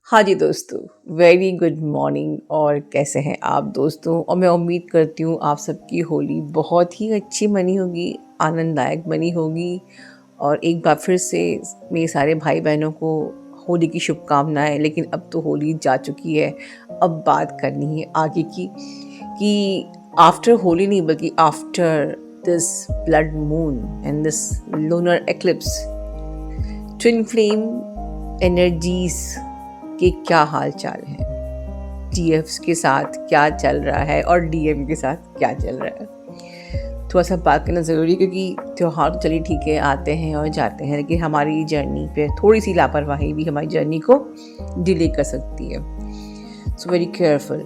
हाँ जी दोस्तों, very good morning. और कैसे हैं आप दोस्तों? और मैं उम्मीद करती हूँ आप सबकी होली बहुत ही अच्छी मनी होगी, आनंददायक बनी होगी। और एक बार फिर से मेरे सारे भाई बहनों को होली की शुभकामनाएं। लेकिन अब तो होली जा चुकी है, अब बात करनी है आगे की कि आफ्टर होली नहीं बल्कि after this blood moon and this lunar eclipse, twin flame energies के क्या हाल चाल है, टीएफ्स के साथ क्या चल रहा है और डीएम के साथ क्या चल रहा है। थोड़ा सा बात करना ज़रूरी है क्योंकि त्यौहार तो चलिए ठीक है, आते हैं और जाते हैं, लेकिन हमारी जर्नी पे थोड़ी सी लापरवाही भी हमारी जर्नी को डिले कर सकती है। So very careful.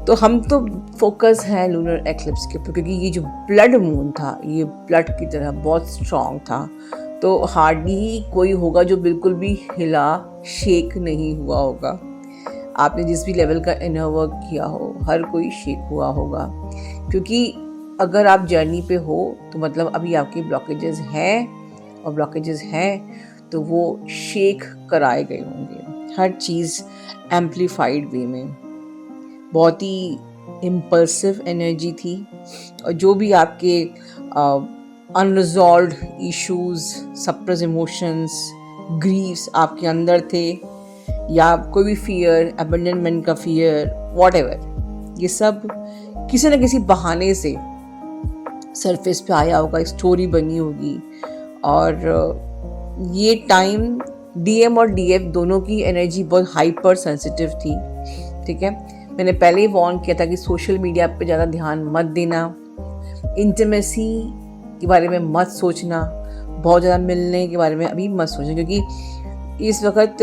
तो हम तो फोकस है लूनर एक्लिप्स के ऊपर क्योंकि ये जो ब्लड मून था ये ब्लड की तरह बहुत स्ट्रॉन्ग था। तो हार्डली ही कोई होगा जो बिल्कुल भी हिला शेक नहीं हुआ होगा। आपने जिस भी लेवल का इनर वर्क किया हो हर कोई शेक हुआ होगा, क्योंकि अगर आप जर्नी पे हो तो मतलब अभी आपके ब्लॉकेजेस हैं, और ब्लॉकेजेस हैं तो वो शेक कराए गए होंगे। हर चीज़ एम्पलीफाइड वे में, बहुत ही इम्पल्सिव एनर्जी थी। और जो भी आपके unresolved issues, suppress emotions, grieves आपके अंदर थे, या कोई भी फियर, अबंडनमेंट का फियर, व्हाटएवर, ये सब किसी न किसी बहाने से सरफेस पे आया होगा, एक स्टोरी बनी होगी। और ये टाइम डीएम और डीएफ दोनों की एनर्जी बहुत हाइपर सेंसिटिव थी। ठीक है, मैंने पहले ही वार्न किया था कि सोशल मीडिया पे ज़्यादा ध्यान मत देना, इंटीमेसी के बारे में मत सोचना, बहुत ज़्यादा मिलने के बारे में अभी मत सोचना, क्योंकि इस वक्त,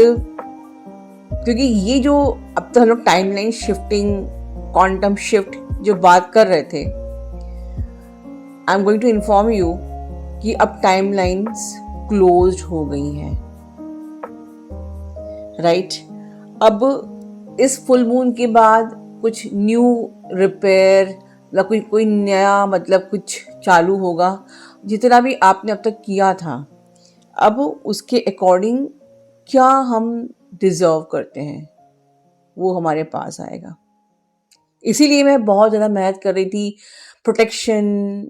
क्योंकि ये जो अब तक हम लोग टाइमलाइन शिफ्टिंग, क्वांटम शिफ्ट जो बात कर रहे थे, I am going to inform you कि अब टाइमलाइंस क्लोज्ड हो गई हैं। राइट, अब इस फुल मून के बाद कुछ न्यू रिपेयर या कोई नया मतलब कुछ चालू होगा। जितना भी आपने अब तक किया था, अब उसके अकॉर्डिंग क्या हम डिज़र्व करते हैं वो हमारे पास आएगा। इसीलिए मैं बहुत ज़्यादा मेहनत कर रही थी प्रोटेक्शन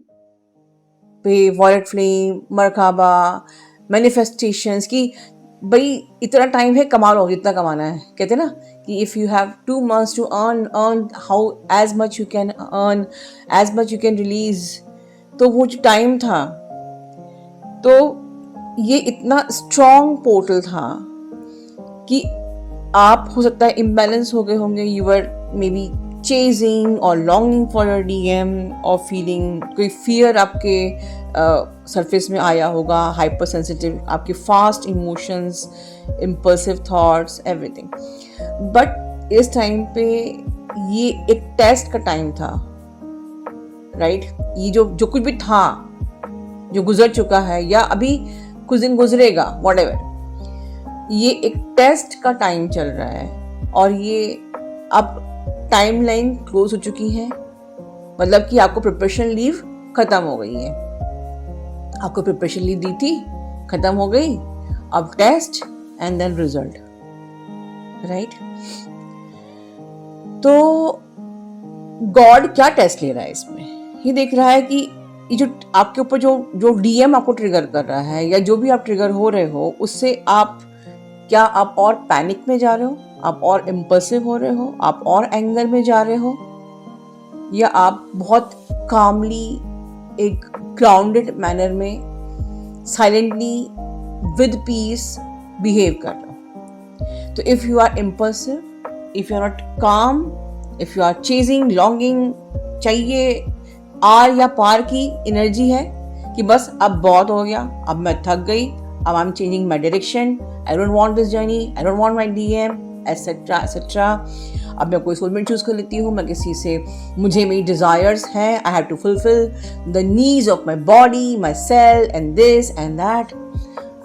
पे, वॉलेट फ्लेम, मरकाबा, मैनिफेस्टेशंस की। भाई इतना टाइम है, कमा लो जितना कमाना है। कहते हैं ना कि if you have 2 months to earn how as much you can earn, as much you can release. तो वो जो टाइम था, तो ये इतना स्ट्रॉन्ग पोर्टल था कि आप हो सकता है इम्बैलेंस हो गए होंगे, you are maybe chasing और लॉन्गिंग फॉर योर डीएम, और फीलिंग कोई फियर आपके सरफेस में आया होगा, हाइपर सेंसिटिव, आपके fast emotions, impulsive thoughts, everything. But इस टाइम पे ये एक टेस्ट का टाइम था। राइट, ये जो कुछ भी था, जो गुजर चुका है या अभी कुछ दिन गुजरेगा, व्हाटएवर, ये एक टेस्ट का टाइम चल रहा है। और ये अब टाइमलाइन क्लोज हो चुकी है, मतलब कि आपको प्रिपरेशन लीव खत्म हो गई है। आपको प्रिपरेशन लीव दी थी, खत्म हो गई, अब test and then result. Right, तो गॉड क्या टेस्ट ले रहा है इसमें? ये देख रहा है कि ये जो आपके ऊपर जो डीएम आपको ट्रिगर कर रहा है, या जो भी आप ट्रिगर हो रहे हो, उससे क्या आप और पैनिक में जा रहे हो, आप और इम्पल्सिव हो रहे हो, आप और एंगर में जा रहे हो, या आप बहुत कामली एक ग्राउंडेड मैनर में साइलेंटली विद पीस बिहेव कर रहे हो। तो if you are impulsive, if you are not calm, if you are chasing, longing, चाहिए आर या पार की एनर्जी है कि बस अब बहुत हो गया, अब मैं थक गई, अब I am changing my direction, I don't want this journey, I don't want my DM, etcetera etcetera. अब मैं कोई सोलमेट चूज कर लेती हूँ, मैं किसी से, मुझे मेरी डिज़ायर्स हैं, I have to fulfil the needs of my body, my cell and this and that.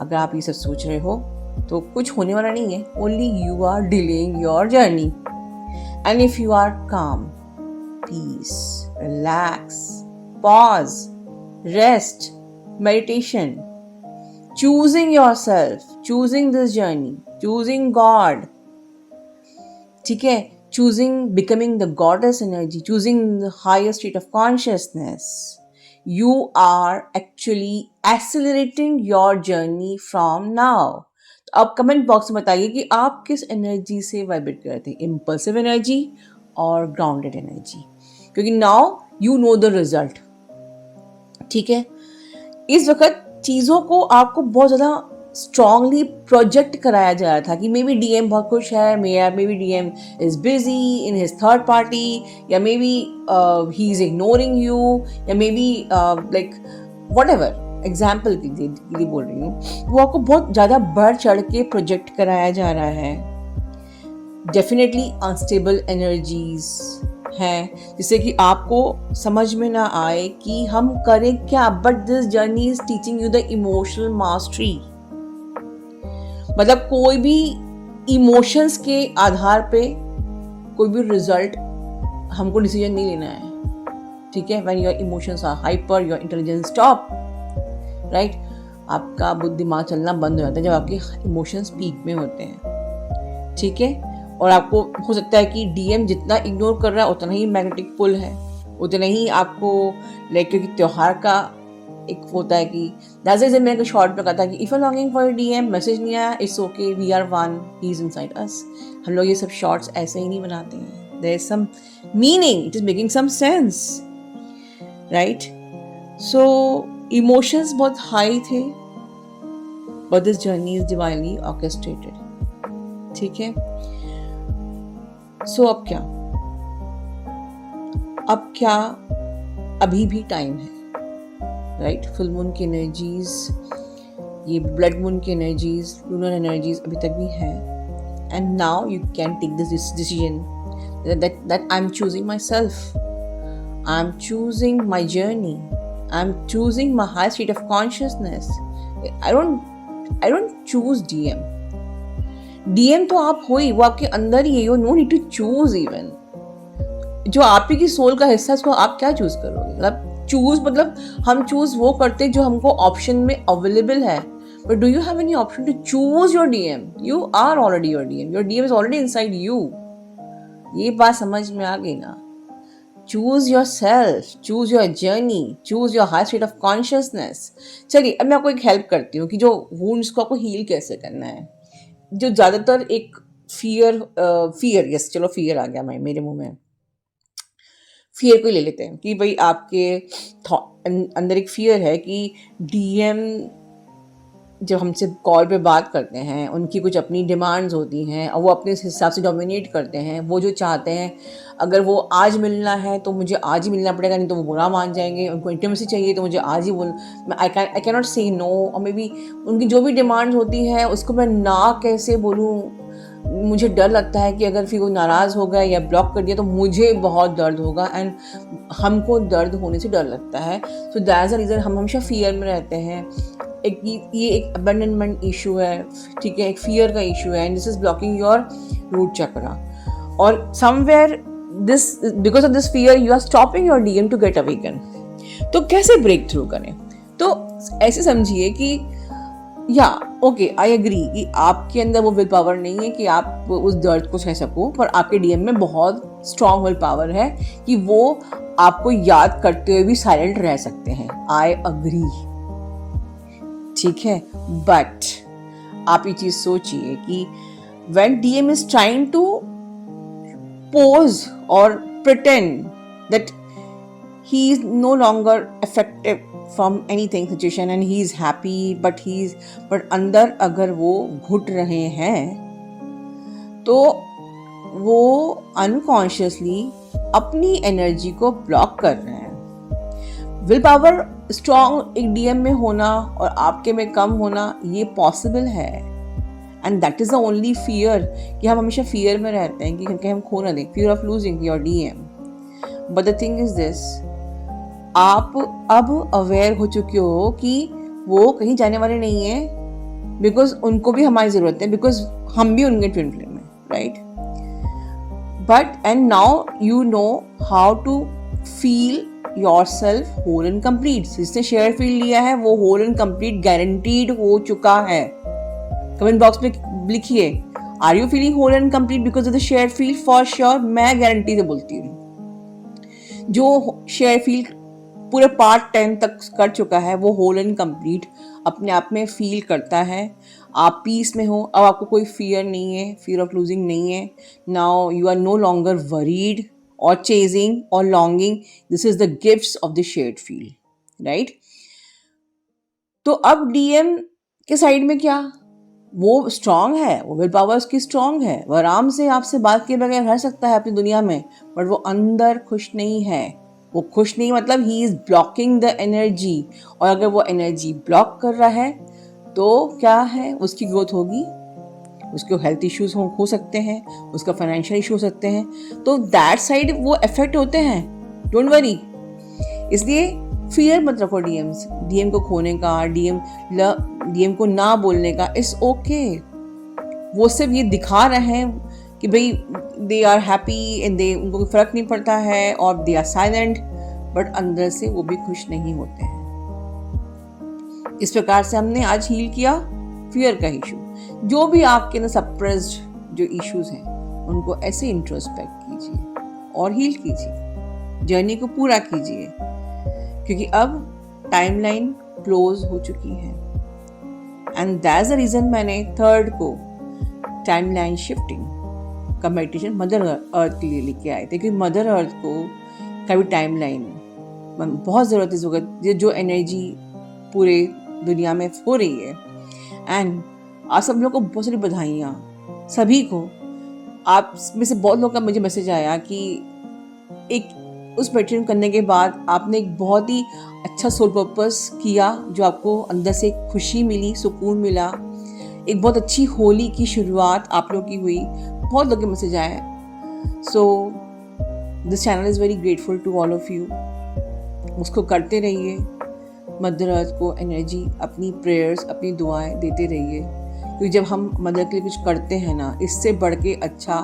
अगर आप ये सब सोच रहे हो तो कुछ होने वाला नहीं है, only you are delaying your journey. And if you are calm, peace, relax, pause, rest, meditation, choosing yourself, choosing this journey, choosing God, ठीक है, choosing becoming the goddess energy, choosing the higher state of consciousness, you are actually accelerating your journey from now. तो आप comment box में बताइए कि आप किस energy से वाइब्रेट करते हैं, इम्पल्सिव एनर्जी और ग्राउंडेड एनर्जी, क्योंकि now you know the result. ठीक है, इस वक्त चीज़ों को आपको बहुत ज़्यादा स्ट्रांगली प्रोजेक्ट कराया जा रहा था कि मे बी डीएम बहुत खुश है, maybe DM is busy in his third party, या maybe he is ignoring you, या maybe like whatever example के लिए बोल रही हूँ, वो आपको बहुत ज़्यादा बढ़ चढ़ के प्रोजेक्ट कराया जा रहा है। डेफिनेटली अनस्टेबल एनर्जीज हैं जिससे कि आपको समझ में ना आए कि हम करें क्या, but this journey is teaching you the emotional mastery. मतलब कोई भी इमोशंस के आधार पे कोई भी रिजल्ट हमको डिसीजन नहीं लेना है। ठीक है, when your emotions are hyper, your intelligence stop, right. आपका दिमाग चलना बंद हो जाता है जब आपके इमोशंस पीक में होते हैं। ठीक है, और आपको हो सकता है कि डीएम जितना इग्नोर कर रहा है उतना ही मैग्नेटिक पुल है, उतना ही आपको लाइक, क्योंकि त्योहार का एक होता है कि जैसे मैंने शॉर्ट में कहा था कि if you longing for DM, message नहीं आया, it's okay, we are one, he is inside us. हम लोग ये सब शॉर्ट्स ऐसे ही नहीं बनाते हैं, there is some meaning, it is making some sense, right. So emotions बहुत हाई थे, but this journey is divinely orchestrated. ठीक है, सो अब क्या अभी भी टाइम है, राइट। फुल मून की एनर्जीज, ये ब्लड मून की एनर्जीज, लूनर एनर्जीज अभी तक भी है, and now you can take this decision that I am choosing myself, I am choosing my journey, I am choosing my high state of consciousness. I don't choose DM तो आप हो ही, वो आपके अंदर ही है, you no need to choose. Even जो आप ही की सोल का हिस्सा है उसको आप क्या चूज करोगे? मतलब चूज, मतलब हम चूज वो करते जो हमको ऑप्शन में अवेलेबल है, but do you have any option to choose your DM? You are already your DM is already inside you. ये बात समझ में आ गई ना? Choose yourself, choose your journey, choose your high state of consciousness. चलिए अब मैं आपको एक हेल्प करती हूँ कि जो वुंड्स को आपको हील कैसे करना है। जो ज़्यादातर एक फियर, यस चलो फियर आ गया मेरे मुंह में, फियर को ही ले लेते हैं कि भाई आपके अंदर एक फियर है कि डीएम जब हमसे कॉल पे बात करते हैं, उनकी कुछ अपनी डिमांड्स होती हैं और वो अपने हिसाब से डोमिनेट करते हैं। वो जो चाहते हैं, अगर वो आज मिलना है तो मुझे आज ही मिलना पड़ेगा, नहीं तो वो बुरा मान जाएंगे। उनको इंटीमेसी चाहिए तो मुझे आज ही बोल, आई कैन नॉट से नो। और मे बी उनकी जो भी डिमांड्स होती है उसको मैं ना कैसे बोलूँ, मुझे डर लगता है कि अगर फिर वो नाराज़ हो गया या ब्लॉक कर दिया तो मुझे बहुत दर्द होगा, एंड हमको दर्द होने से डर लगता है। सो दैट्स द रीज़न हम हमेशा फियर में रहते हैं। ये एक अबंडनमेंट इशू है, ठीक है, एक फियर का इशू है, and this is blocking your root chakra. और somewhere this, because of this fear you are stopping your DM to get awaken. तो कैसे ब्रेक थ्रू करें? तो ऐसे समझिए कि या ओके आई एग्री कि आपके अंदर वो विल पावर नहीं है कि आप उस दर्द को सह सको, पर आपके डीएम में बहुत स्ट्रॉन्ग विल पावर है कि वो आपको याद करते हुए भी साइलेंट रह सकते हैं। आई अग्री, ठीक है, बट आप ये चीज सोचिए कि when DM is trying to pose or pretend that he is no longer affected from anything situation and he is happy, but अंदर अगर वो घुट रहे हैं तो वो अनकॉन्शियसली अपनी एनर्जी को ब्लॉक कर रहे हैं। विल पावर स्ट्रॉन्ग एक डीएम में होना और आपके में कम होना ये पॉसिबल है, and that is the only fear कि हम हमेशा फियर में रहते हैं कि हम खो ना दें, fear of losing your DM. But the thing is this, आप अब अवेयर हो चुके हो कि वो कहीं जाने वाले नहीं है, बिकॉज उनको भी हमारी जरूरत है, बिकॉज हम भी उनके ट्विन फ्लेम में, right. But and now you know how to feel yourself whole and complete. जिसने शेयर फील लिया है वो होल एंड कंप्लीट गारंटीड हो चुका है। कमेंट बॉक्स में लिखिए are you feeling whole and complete because of the share feel? For sure, मैं गारंटी से बोलती हूँ जो शेयर फील पूरे पार्ट 10 तक कर चुका है वो होल एंड कंप्लीट अपने आप में फील करता है। आप पीस में हो, अब आपको कोई फियर नहीं है, फियर ऑफ लूजिंग नहीं है। Now you are no longer worried और चेजिंग और longing. This is the gifts of the shared feel, right? तो अब डीएम के साइड में क्या, वो स्ट्रांग है, वो विल पावर उसकी स्ट्रांग है, वो आराम से आपसे बात किए बगैर रह सकता है अपनी दुनिया में, बट वो अंदर खुश नहीं है। वो खुश नहीं मतलब he is blocking the energy, और अगर वो एनर्जी ब्लॉक कर रहा है तो क्या है, उसकी ग्रोथ होगी, उसके हेल्थ इश्यूज हो सकते हैं, उसका फाइनेंशियल इशू हो सकते हैं, तो दैट साइड वो इफेक्ट होते हैं। डोंट वरी, इसलिए फियर मत रखो डीएम को खोने का, डीएम को ना बोलने का। इट्स ओके, वो सिर्फ ये दिखा रहे हैं कि भाई they are happy and they, उनको कोई फर्क नहीं पड़ता है और दे आर साइलेंट, बट अंदर से वो भी खुश नहीं होते हैं। इस प्रकार से हमने आज हील किया फियर का इशू। जो भी आपके अंदर सप्रेस्ड जो इश्यूज हैं उनको ऐसे इंट्रोस्पेक्ट कीजिए और हील कीजिए, जर्नी को पूरा कीजिए, क्योंकि अब टाइमलाइन क्लोज हो चुकी है। एंड दैट्स द रीजन मैंने 3rd को टाइमलाइन शिफ्टिंग का मेडिटेशन मदर अर्थ के लिए लेके आए थे, क्योंकि मदर अर्थ को कभी टाइमलाइन बहुत ज़रूरत है इस वक्त, जो एनर्जी पूरे दुनिया में हो रही है। एंड आप सब लोगों को बहुत सारी बधाइयाँ, सभी को। आप में से बहुत लोगों का मुझे मैसेज आया कि एक उस मेडिटेशन करने के बाद आपने एक बहुत ही अच्छा सोल पर्पस किया, जो आपको अंदर से खुशी मिली, सुकून मिला, एक बहुत अच्छी होली की शुरुआत आप लोगों की हुई। बहुत लोगों के मैसेज आए। So this channel is very grateful to all of you. उसको करते रहिए, मदर अर्थ को एनर्जी, अपनी प्रेयर्स, अपनी दुआएं देते रहिए, क्योंकि जब हम मदर के लिए कुछ करते हैं ना, इससे बढ़ के अच्छा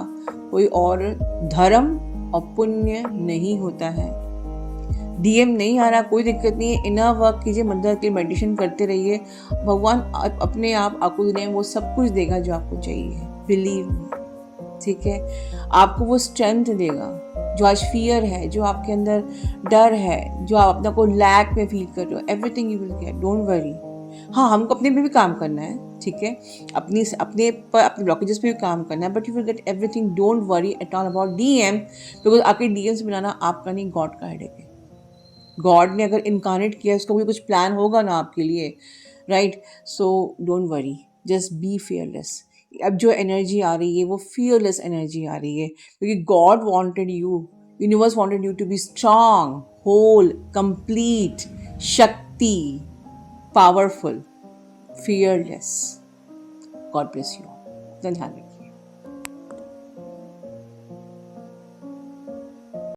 कोई और धर्म और पुण्य नहीं होता है। डीएम नहीं आ रहा, कोई दिक्कत नहीं है, इनर वर्क कीजिए, मदर के लिए मेडिटेशन करते रहिए, भगवान अपने आप आपको दुनिया में वो सब कुछ देगा जो आपको चाहिए, बिलीव मी, ठीक है? आपको वो स्ट्रेंथ देगा जो आज फियर है, जो आपके अंदर डर है, जो आप अपना को लैक में फील कर रहे हो, everything you will get, don't worry. हाँ, हमको अपने पे भी काम करना है, ठीक है, अपने ब्लॉकेजेस पे भी काम करना है, but you will get everything. Don't worry at all about DM, because आपके डीएम से बनाना आपका नहीं, गॉड का हेडेक है। गॉड ने अगर इनकारनेट किया, उसका भी कुछ प्लान होगा ना आपके लिए, right? So don't worry, just be fearless. अब जो एनर्जी आ रही है वो फियरलेस एनर्जी आ रही है, क्योंकि God wanted you, universe wanted you to be strong, whole, complete, shakti, powerful, fearless. God bless you. Then have it.